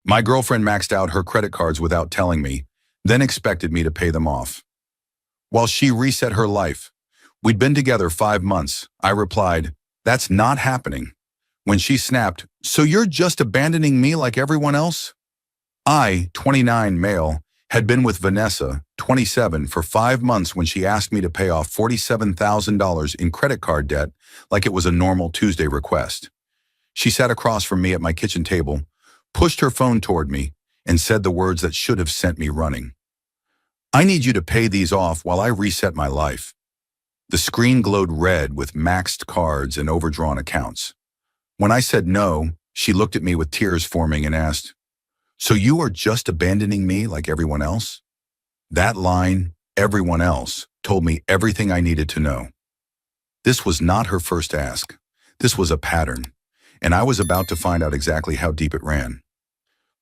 My girlfriend maxed out her credit cards without telling me, then expected me to pay them off. While she reset her life, we'd been together 5 months. I replied, "That's not happening." When she snapped, "So you're just abandoning me like everyone else?" I, 29 male, had been with Vanessa, 27, for 5 months when she asked me to pay off $47,000 in credit card debt like it was a normal Tuesday request. She sat across from me at my kitchen table, pushed her phone toward me, and said the words that should have sent me running. "I need you to pay these off while I reset my life." The screen glowed red with maxed cards and overdrawn accounts. When I said no, she looked at me with tears forming and asked, "So you are just abandoning me like everyone else?" That line, "everyone else," told me everything I needed to know. This was not her first ask. This was a pattern, and I was about to find out exactly how deep it ran.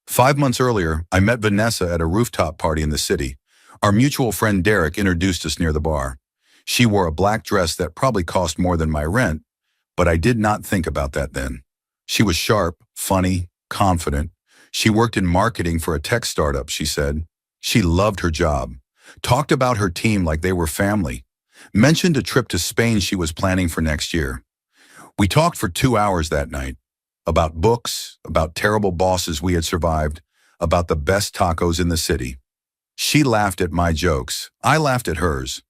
5 months earlier, I met Vanessa at a rooftop party in the city. Our mutual friend Derek introduced us near the bar. She wore a black dress that probably cost more than my rent, but I did not think about that then. She was sharp, funny, confident. She worked in marketing for a tech startup, she said. She loved her job, talked about her team like they were family, mentioned a trip to Spain she was planning for next year. We talked for 2 hours that night, about books, about terrible bosses we had survived, about the best tacos in the city. She laughed at my jokes. I laughed at hers.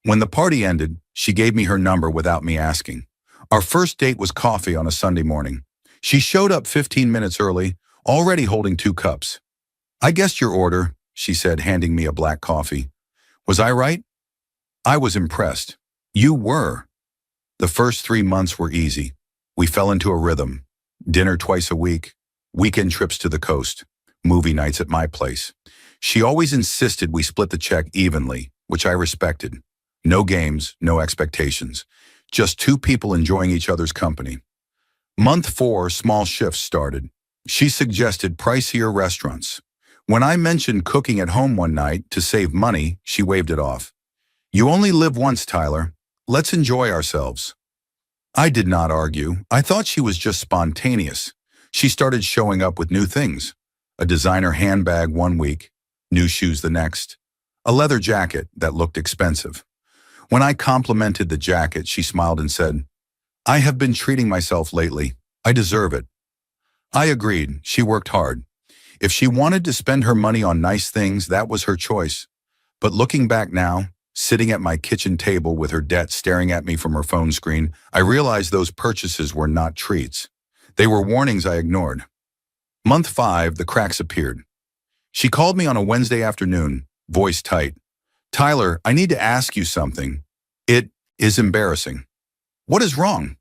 When the party ended, she gave me her number without me asking. Our first date was coffee on a Sunday morning. She showed up 15 minutes early, already holding 2 cups. "I guessed your order," she said, handing me a black coffee. Was I right? I was impressed. You were. The first 3 months were easy. We fell into a rhythm. Dinner twice a week, weekend trips to the coast, movie nights at my place. She always insisted we split the check evenly, which I respected. No games, no expectations. Just two people enjoying each other's company. Month 4, small shifts started. She suggested pricier restaurants. When I mentioned cooking at home one night to save money, she waved it off. "You only live once, Tyler. Let's enjoy ourselves." I did not argue. I thought she was just spontaneous. She started showing up with new things. A designer handbag one week, new shoes the next, a leather jacket that looked expensive. When I complimented the jacket, she smiled and said, "I have been treating myself lately. I deserve it." I agreed. She worked hard. If she wanted to spend her money on nice things, that was her choice. But looking back now, sitting at my kitchen table with her debt staring at me from her phone screen, I realized those purchases were not treats. They were warnings I ignored. Month 5, the cracks appeared. She called me on a Wednesday afternoon, voice tight. "Tyler, I need to ask you something. It is embarrassing." "What is wrong?"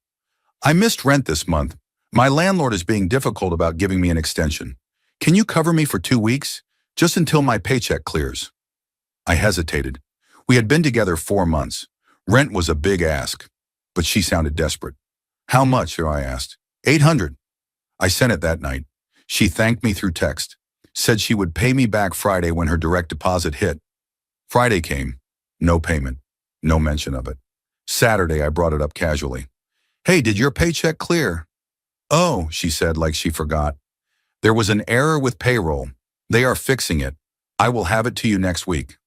"I missed rent this month. My landlord is being difficult about giving me an extension. Can you cover me for 2 weeks, just until my paycheck clears?" I hesitated. We had been together 4 months. Rent was a big ask, but she sounded desperate. "How much?" I asked. $800. I sent it that night. She thanked me through text, said she would pay me back Friday when her direct deposit hit. Friday came. No payment. No mention of it. Saturday, I brought it up casually. "Hey, did your paycheck clear?" "Oh," she said like she forgot. "There was an error with payroll. They are fixing it. I will have it to you next week."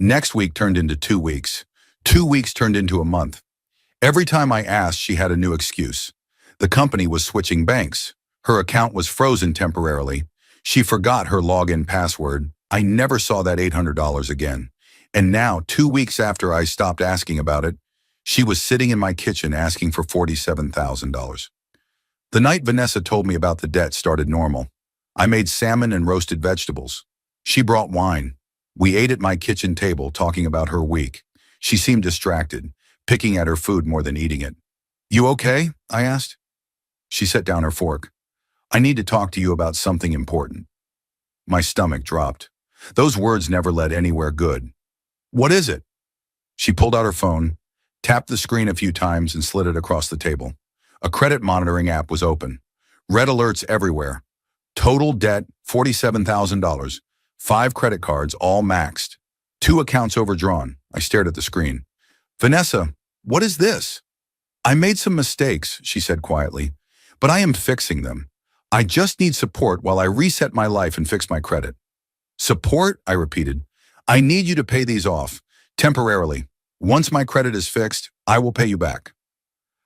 Next week turned into 2 weeks. 2 weeks turned into a month. Every time I asked, she had a new excuse. The company was switching banks. Her account was frozen temporarily. She forgot her login password. I never saw that $800 again. And now, 2 weeks after I stopped asking about it, she was sitting in my kitchen asking for $47,000. The night Vanessa told me about the debt started normal. I made salmon and roasted vegetables. She brought wine. We ate at my kitchen table talking about her week. She seemed distracted, picking at her food more than eating it. "You okay?" I asked. She set down her fork. "I need to talk to you about something important." My stomach dropped. Those words never led anywhere good. "What is it?" She pulled out her phone, tapped the screen a few times and slid it across the table. A credit monitoring app was open. Red alerts everywhere. Total debt, $47,000. 5 credit cards, all maxed. 2 accounts overdrawn. I stared at the screen. "Vanessa, what is this?" "I made some mistakes," she said quietly, "but I am fixing them. I just need support while I reset my life and fix my credit. Support, I repeated. I need you to pay these off, temporarily. Once my credit is fixed, I will pay you back.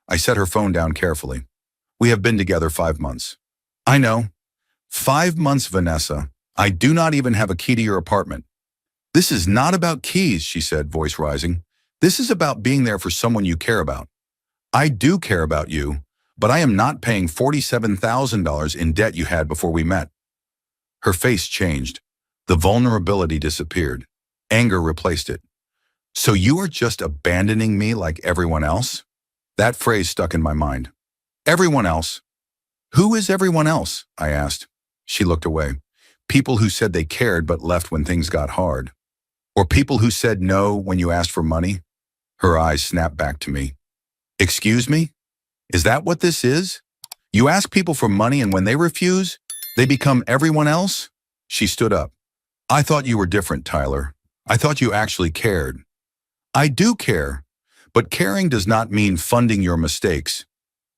I set her phone down carefully. We have been together 5 months. I know. 5 months, Vanessa. I do not even have a key to your apartment. This is not about keys, she said, voice rising. This is about being there for someone you care about. I do care about you, but I am not paying $47,000 in debt you had before we met. Her face changed. The vulnerability disappeared. Anger replaced it. So you are just abandoning me like everyone else? That phrase stuck in my mind. Everyone else? Who is everyone else? I asked. She looked away. People who said they cared but left when things got hard. Or people who said no when you asked for money? Her eyes snapped back to me. Excuse me? Is that what this is? You ask people for money and when they refuse, they become everyone else? She stood up. I thought you were different, Tyler. I thought you actually cared. I do care, but caring does not mean funding your mistakes.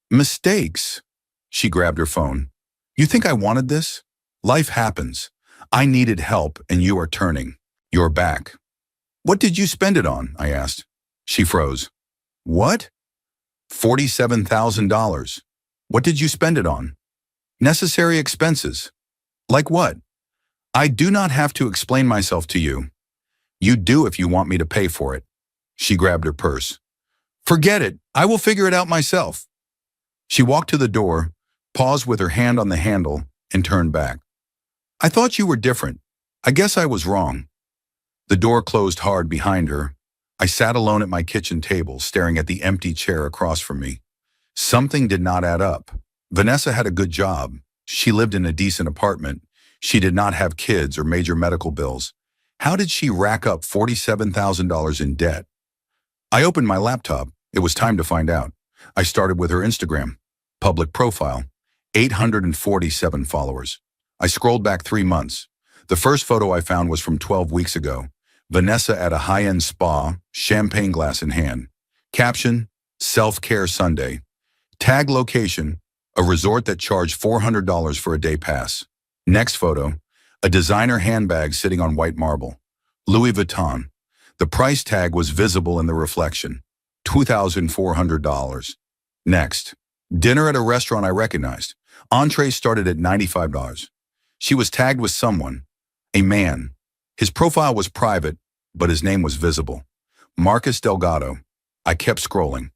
Mistakes? She grabbed her phone. You think I wanted this? Life happens. I needed help and you are turning. You're back. What did you spend it on? I asked. She froze. What? $47,000. What did you spend it on? Necessary expenses. Like what? I do not have to explain myself to you. You do if you want me to pay for it. She grabbed her purse. Forget it. I will figure it out myself. She walked to the door, paused with her hand on the handle, and turned back. I thought you were different. I guess I was wrong. The door closed hard behind her. I sat alone at my kitchen table, staring at the empty chair across from me. Something did not add up. Vanessa had a good job. She lived in a decent apartment. She did not have kids or major medical bills. How did she rack up $47,000 in debt? I opened my laptop. It was time to find out. I started with her Instagram. Public profile. 847 followers. I scrolled back 3 months. The first photo I found was from 12 weeks ago. Vanessa at a high-end spa, champagne glass in hand. Caption, Self-Care Sunday. Tag location, a resort that charged $400 for a day pass. Next photo, a designer handbag sitting on white marble. Louis Vuitton. The price tag was visible in the reflection. $2,400. Next, dinner at a restaurant I recognized. Entrees started at $95. She was tagged with someone, a man. His profile was private, but his name was visible. Marcus Delgado. I kept scrolling.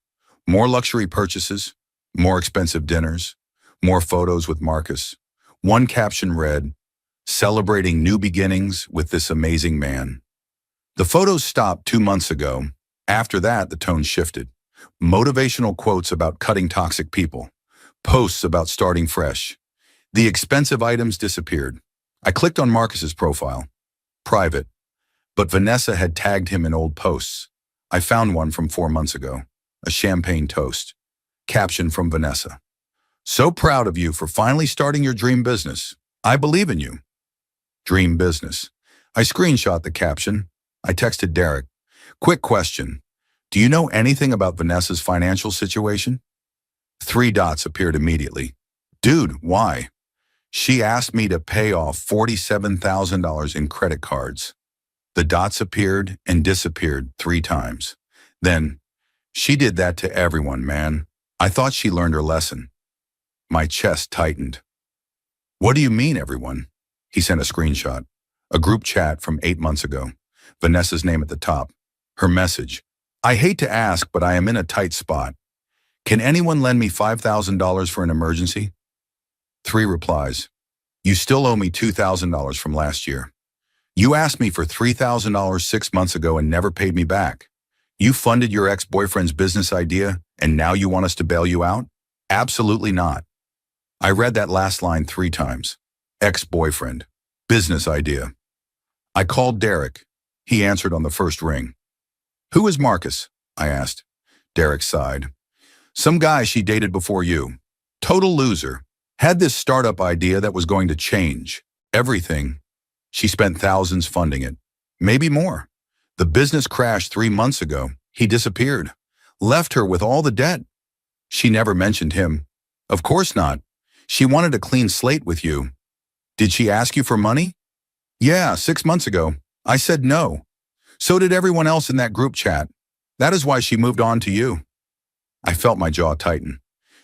More luxury purchases, more expensive dinners, more photos with Marcus. One caption read, celebrating new beginnings with this amazing man. The photos stopped 2 months ago. After that, the tone shifted. Motivational quotes about cutting toxic people. Posts about starting fresh. The expensive items disappeared. I clicked on Marcus's profile. Private. But Vanessa had tagged him in old posts. I found one from 4 months ago. A champagne toast. Caption from Vanessa. So proud of you for finally starting your dream business. I believe in you. Dream business. I screenshot the caption. I texted Derek. Quick question. Do you know anything about Vanessa's financial situation? 3 dots appeared immediately. Dude, why? She asked me to pay off $47,000 in credit cards. The dots appeared and disappeared 3 times. Then, she did that to everyone, man. I thought she learned her lesson. My chest tightened. What do you mean, everyone? He sent a screenshot. A group chat from 8 months ago. Vanessa's name at the top. Her message. I hate to ask, but I am in a tight spot. Can anyone lend me $5,000 for an emergency? 3 replies. You still owe me $2,000 from last year. You asked me for $3,000 6 months ago and never paid me back. You funded your ex-boyfriend's business idea and now you want us to bail you out? Absolutely not. I read that last line 3 times. Ex-boyfriend. Business idea. I called Derek. He answered on the first ring. Who is Marcus? I asked. Derek sighed. Some guy she dated before you. Total loser. Had this startup idea that was going to change everything. She spent thousands funding it. Maybe more. The business crashed 3 months ago. He disappeared. Left her with all the debt. She never mentioned him. Of course not. She wanted a clean slate with you. Did she ask you for money? Yeah, 6 months ago. I said no. So did everyone else in that group chat. That is why she moved on to you. I felt my jaw tighten.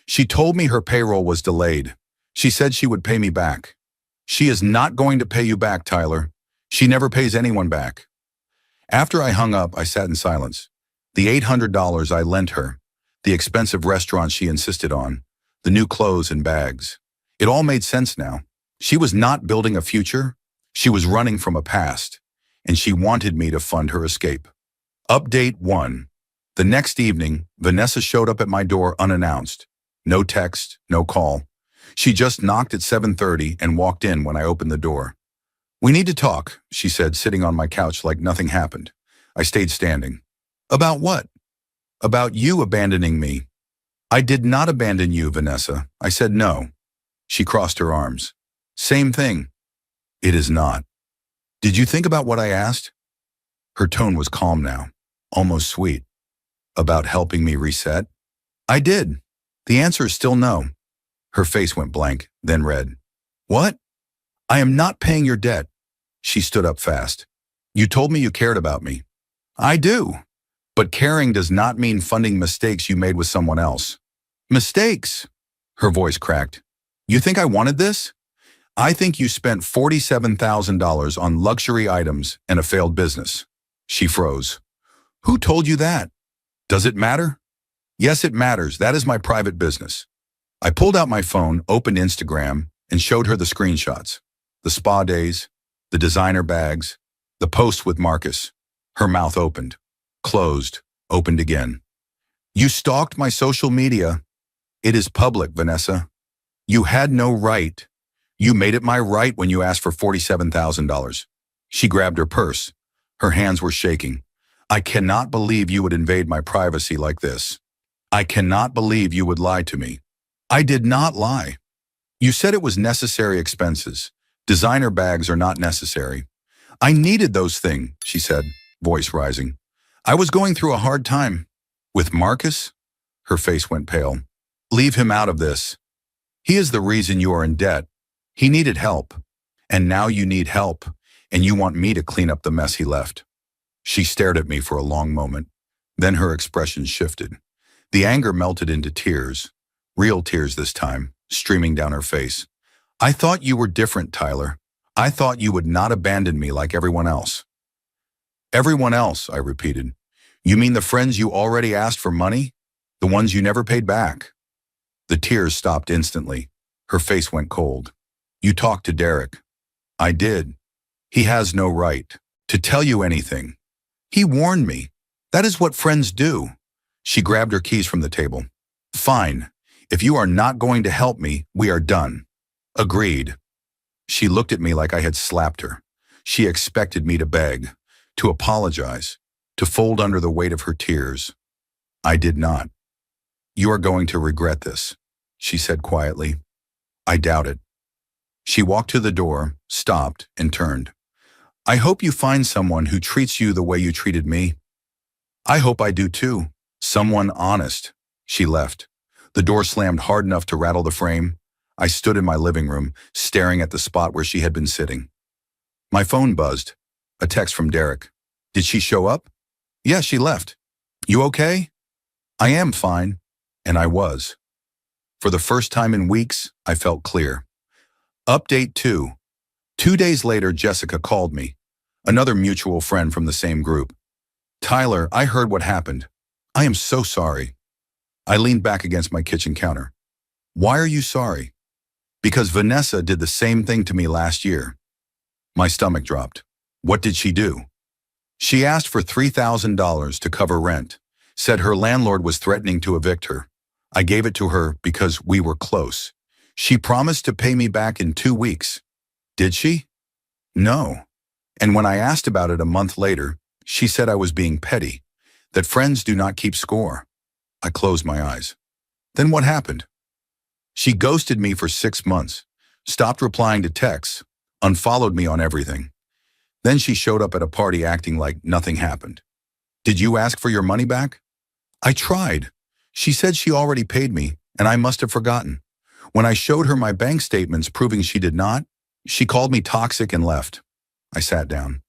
She told me her payroll was delayed. She said she would pay me back. She is not going to pay you back, Tyler. She never pays anyone back. After I hung up, I sat in silence. The $800 I lent her, the expensive restaurant she insisted on, the new clothes and bags. It all made sense now. She was not building a future. She was running from a past, and she wanted me to fund her escape. Update 1. The next evening, Vanessa showed up at my door unannounced. No text, no call. She just knocked at 7:30 and walked in when I opened the door. We need to talk, she said, sitting on my couch like nothing happened. I stayed standing. About what? About you abandoning me. I did not abandon you, Vanessa. I said no. She crossed her arms. Same thing. It is not. Did you think about what I asked? Her tone was calm now, almost sweet. About helping me reset? I did. The answer is still no. Her face went blank, then red. What? I am not paying your debt. She stood up fast. You told me you cared about me. I do. But caring does not mean funding mistakes you made with someone else. Mistakes? Her voice cracked. You think I wanted this? I think you spent $47,000 on luxury items and a failed business. She froze. Who told you that? Does it matter? Yes, it matters. That is my private business. I pulled out my phone, opened Instagram, and showed her the screenshots. The spa days, the designer bags, the post with Marcus. Her mouth opened, closed, opened again. You stalked my social media. It is public, Vanessa. You had no right. You made it my right when you asked for $47,000. She grabbed her purse. Her hands were shaking. I cannot believe you would invade my privacy like this. I cannot believe you would lie to me. I did not lie. You said it was necessary expenses. Designer bags are not necessary. I needed those things, she said, voice rising. I was going through a hard time. With Marcus? Her face went pale. Leave him out of this. He is the reason you are in debt. He needed help. And now you need help, and you want me to clean up the mess he left. She stared at me for a long moment. Then her expression shifted. The anger melted into tears, real tears this time, streaming down her face. I thought you were different, Tyler. I thought you would not abandon me like everyone else. Everyone else, I repeated. You mean the friends you already asked for money? The ones you never paid back? The tears stopped instantly. Her face went cold. You talked to Derek. I did. He has no right to tell you anything. He warned me. That is what friends do. She grabbed her keys from the table. Fine. If you are not going to help me, we are done. Agreed. She looked at me like I had slapped her. She expected me to beg, to apologize, to fold under the weight of her tears. I did not. You are going to regret this, she said quietly. I doubt it. She walked to the door, stopped, and turned. I hope you find someone who treats you the way you treated me. I hope I do too. Someone honest. She left. The door slammed hard enough to rattle the frame. I stood in my living room, staring at the spot where she had been sitting. My phone buzzed. A text from Derek. Did she show up? Yeah, she left. You okay? I am fine. And I was. For the first time in weeks, I felt clear. Update 2. 2 days later, Jessica called me, another mutual friend from the same group. Tyler, I heard what happened. I am so sorry. I leaned back against my kitchen counter. Why are you sorry? Because Vanessa did the same thing to me last year. My stomach dropped. What did she do? She asked for $3,000 to cover rent, said her landlord was threatening to evict her. I gave it to her because we were close. She promised to pay me back in 2 weeks. Did she? No. And when I asked about it a month later, she said I was being petty, that friends do not keep score. I closed my eyes. Then what happened? She ghosted me for 6 months, stopped replying to texts, unfollowed me on everything. Then she showed up at a party acting like nothing happened. Did you ask for your money back? I tried. She said she already paid me, and I must have forgotten. When I showed her my bank statements proving she did not, she called me toxic and left. I sat down.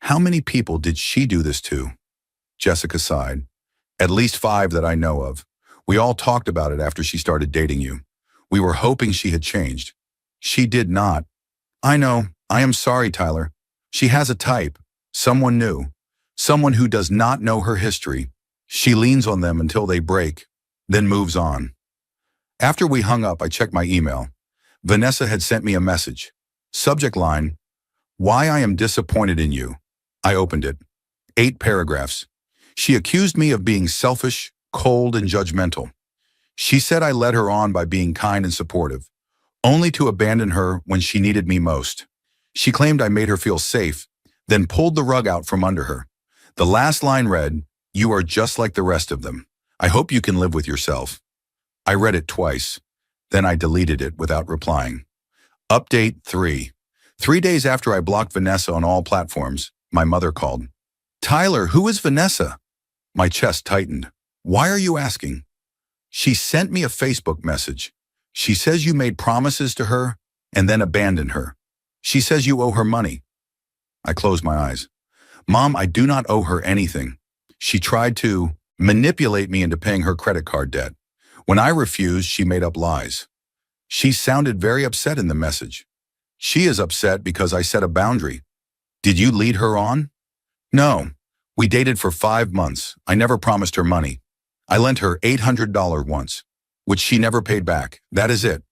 How many people did she do this to? Jessica sighed. At least 5 that I know of. We all talked about it after she started dating you. We were hoping she had changed. She did not. I know. I am sorry, Tyler. She has a type. Someone new. Someone who does not know her history. She leans on them until they break, then moves on. After we hung up, I checked my email. Vanessa had sent me a message. Subject line, "Why I am disappointed in you." I opened it. 8 paragraphs. She accused me of being selfish, cold, and judgmental. She said I led her on by being kind and supportive, only to abandon her when she needed me most. She claimed I made her feel safe, then pulled the rug out from under her. The last line read, "You are just like the rest of them. I hope you can live with yourself." I read it twice. Then I deleted it without replying. Update 3. 3 days after I blocked Vanessa on all platforms, my mother called. "Tyler, who is Vanessa?" My chest tightened. "Why are you asking?" "She sent me a Facebook message. She says you made promises to her and then abandoned her. She says you owe her money." I closed my eyes. "Mom, I do not owe her anything. She tried to manipulate me into paying her credit card debt. When I refused, she made up lies. She sounded very upset in the message. She is upset because I set a boundary. Did you lead her on?" "No. We dated for 5 months. I never promised her money. I lent her $800 once, which she never paid back. That is it."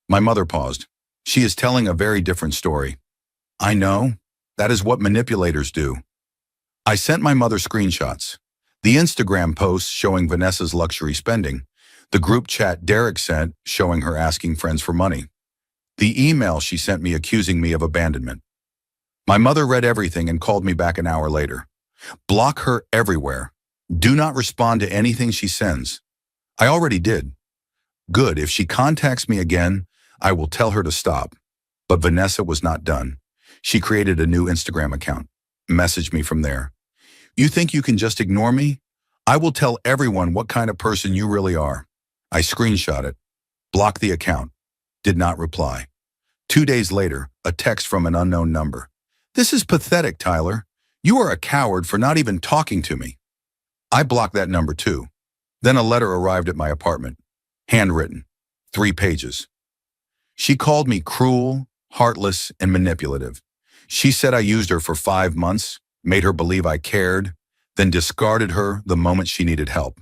My mother paused. "She is telling a very different story." "I know. That is what manipulators do." I sent my mother screenshots. The Instagram posts showing Vanessa's luxury spending. The group chat Derek sent showing her asking friends for money. The email she sent me accusing me of abandonment. My mother read everything and called me back an hour later. "Block her everywhere. Do not respond to anything she sends." I already did. "Good, if she contacts me again, I will tell her to stop." But Vanessa was not done. She created a new Instagram account. Messaged me from there. "You think you can just ignore me? I will tell everyone what kind of person you really are." I screenshot it. Blocked the account. Did not reply. 2 days later, a text from an unknown number. "This is pathetic, Tyler. You are a coward for not even talking to me." I blocked that number too. Then a letter arrived at my apartment. Handwritten. 3 pages. She called me cruel, heartless, and manipulative. She said I used her for 5 months, made her believe I cared, then discarded her the moment she needed help.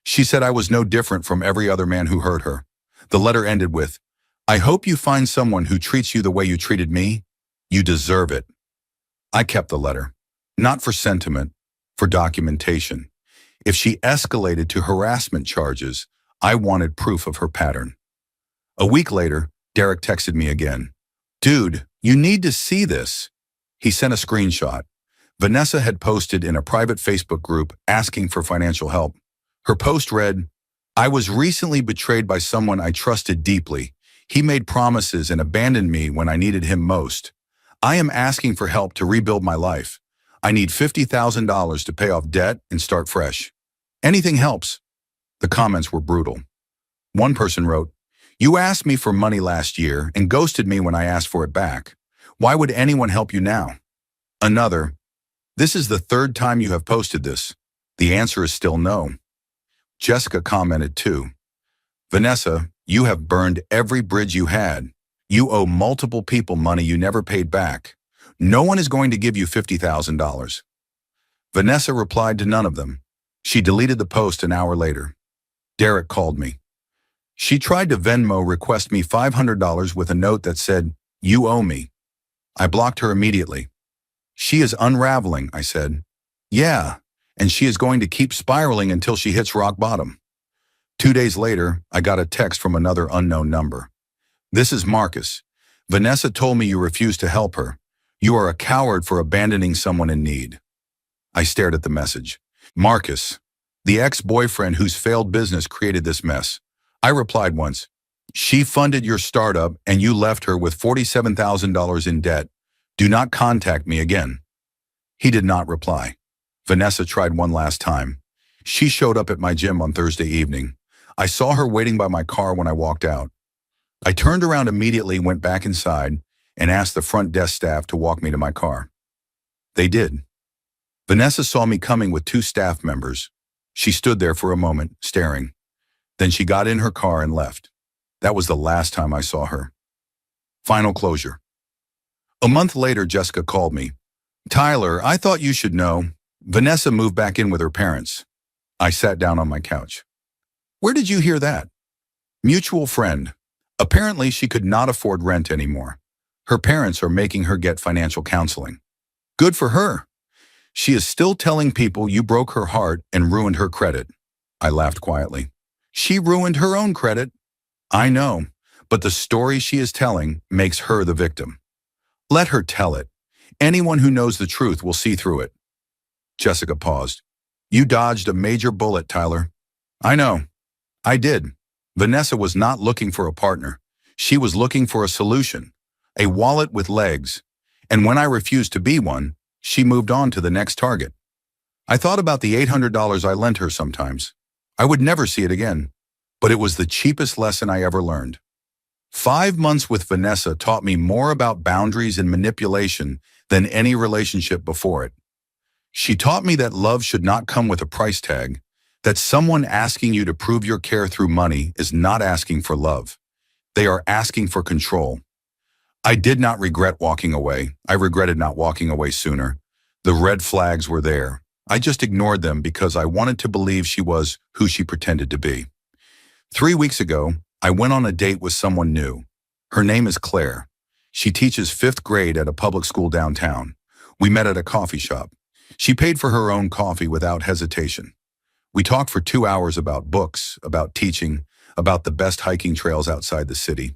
She said I was no different from every other man who hurt her. The letter ended with, "I hope you find someone who treats you the way you treated me. You deserve it." I kept the letter. Not for sentiment, for documentation. If she escalated to harassment charges, I wanted proof of her pattern. A week later, Derek texted me again. "Dude, you need to see this." He sent a screenshot. Vanessa had posted in a private Facebook group asking for financial help. Her post read, "I was recently betrayed by someone I trusted deeply. He made promises and abandoned me when I needed him most. I am asking for help to rebuild my life. I need $50,000 to pay off debt and start fresh. Anything helps." The comments were brutal. One person wrote, "You asked me for money last year and ghosted me when I asked for it back. Why would anyone help you now?" Another, "This is the 3rd time you have posted this. The answer is still no." Jessica commented too, "Vanessa, you have burned every bridge you had. You owe multiple people money you never paid back. No one is going to give you $50,000. Vanessa replied to none of them. She deleted the post an hour later. Derek called me. She tried to Venmo request me $500 with a note that said, "You owe me." I blocked her immediately. "She is unraveling," I said. "Yeah, and she is going to keep spiraling until she hits rock bottom." 2 days later, I got a text from another unknown number. "This is Marcus. Vanessa told me you refused to help her. You are a coward for abandoning someone in need." I stared at the message. "Marcus, the ex-boyfriend whose failed business created this mess." I replied once, "She funded your startup and you left her with $47,000 in debt. Do not contact me again." He did not reply. Vanessa tried one last time. She showed up at my gym on Thursday evening. I saw her waiting by my car when I walked out. I turned around immediately, went back inside, and asked the front desk staff to walk me to my car. They did. Vanessa saw me coming with two staff members. She stood there for a moment, staring. Then she got in her car and left. That was the last time I saw her. Final closure. A month later, Jessica called me. "Tyler, I thought you should know. Vanessa moved back in with her parents." I sat down on my couch. "Where did you hear that?" "Mutual friend. Apparently she could not afford rent anymore. Her parents are making her get financial counseling." "Good for her. She is still telling people you broke her heart and ruined her credit." I laughed quietly. "She ruined her own credit." "I know, but the story she is telling makes her the victim. Let her tell it. Anyone who knows the truth will see through it." Jessica paused. "You dodged a major bullet, Tyler." "I know. I did. Vanessa was not looking for a partner. She was looking for a solution, a wallet with legs. And when I refused to be one, she moved on to the next target. I thought about the $800 I lent her sometimes. I would never see it again, but it was the cheapest lesson I ever learned. 5 months with Vanessa taught me more about boundaries and manipulation than any relationship before it. She taught me that love should not come with a price tag, that someone asking you to prove your care through money is not asking for love. They are asking for control. I did not regret walking away. I regretted not walking away sooner. The red flags were there. I just ignored them because I wanted to believe she was who she pretended to be. 3 weeks ago, I went on a date with someone new. Her name is Claire. She teaches 5th grade at a public school downtown. We met at a coffee shop. She paid for her own coffee without hesitation. We talked for 2 hours about books, about teaching, about the best hiking trails outside the city.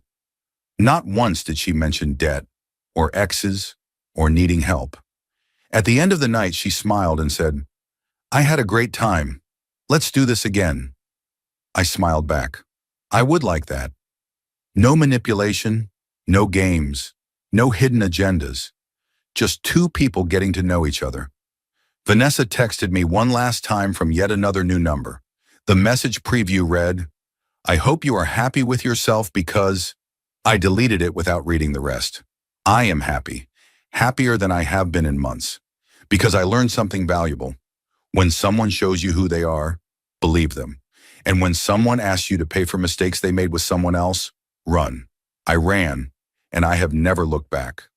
Not once did she mention debt, or exes, or needing help. At the end of the night, she smiled and said, "I had a great time. Let's do this again." I smiled back. I would like that. No manipulation, no games, no hidden agendas. Just two people getting to know each other. Vanessa texted me one last time from yet another new number. The message preview read, "I hope you are happy with yourself because..." I deleted it without reading the rest. I am happy, happier than I have been in months, because I learned something valuable. When someone shows you who they are, believe them. And when someone asks you to pay for mistakes they made with someone else, run. I ran, and I have never looked back.